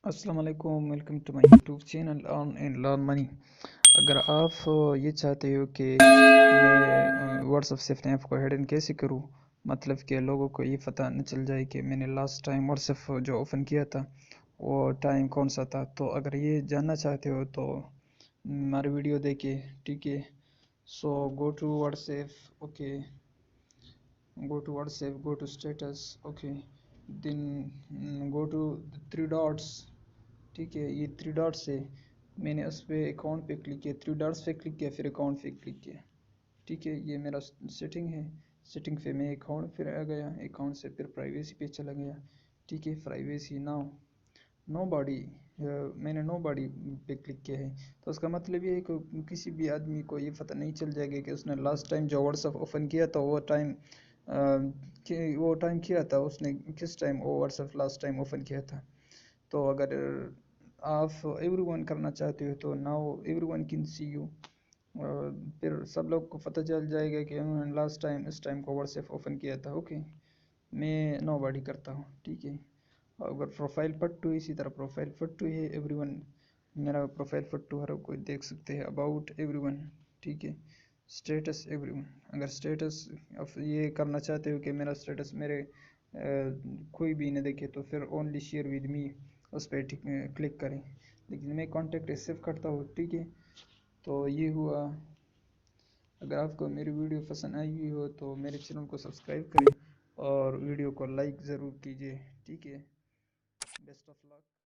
السلام علیکم، welcome to my YouTube channel earn and learn money. اگر آپ یہ چاہتے ہو کہ میں واٹس ایپ سے اپنے ایپ کو ہیڈن کیسے کروں، مطلب کہ لوگوں کو یہ پتہ نہ چل جائے کہ میں نے لاسٹ ٹائم واٹس ایپ جو اوپن کیا تھا وہ ٹائم کون سا تھا، تو اگر یہ جاننا چاہتے ہو تو ہماری ویڈیو دیکھیں، ٹھیک ہے۔ So go to WhatsApp, okay, go to WhatsApp, go to status, okay, then go to 3 dots، ٹھیک ہے۔ یہ 3 dots ہے، میں نے اس پہ اکاؤنٹ پہ کلک کیا، 3 dots پہ کلک کیا، پھر اکاؤنٹ پہ کلک کیا، ٹھیک ہے۔ یہ میرا سیٹنگ ہے، سیٹنگ پہ میں اکاؤنٹ پھر آ گیا، اکاؤنٹ سے پھر پرائیویسی پہ چلا گیا، ٹھیک ہے۔ پرائیویسی نو باڈی، میں نے نو باڈی پہ کلک کیا ہے، تو اس کا مطلب یہ ہے کہ کسی بھی آدمی کو یہ پتہ نہیں چل جائے گا کہ اس نے لاسٹ ٹائم جو واٹس ایپ اوپن کیا تھا وہ ٹائم کیا تھا، اس نے کس ٹائم وہ what's app last time open کیا تھا۔ تو اگر آپ ایوری ون کرنا چاہتے ہو تو now every one can see you, پھر سب لوگ کو پتہ چل جائے گا کہ انہوں نے لاسٹ ٹائم اس ٹائم کو واٹس ایپ اوپن کیا تھا، اوکے۔ میں نو باڈی کرتا ہوں، ٹھیک ہے۔ اگر پروفائل پٹو اسی طرح پروفائل پٹو ہے، ایوری ون میرا پروفائل پٹو ہر کوئی دیکھ سکتے ہیں، اباؤٹ ایوری ون، ٹھیک ہے۔ اسٹیٹس ایوری ون، اگر اسٹیٹس یہ کرنا چاہتے ہو کہ میرا اسٹیٹس میرے کوئی بھی نہ دیکھے تو پھر اونلی شیئر ود می اس پہ کلک کریں، لیکن میں کانٹیکٹ سیو کرتا ہوں، ٹھیک ہے۔ تو یہ ہوا۔ اگر آپ کو میری ویڈیو پسند آئی ہوئی ہو تو میرے چینل کو سبسکرائب کریں اور ویڈیو کو لائک ضرور کیجیے، ٹھیک ہے۔ Best of look.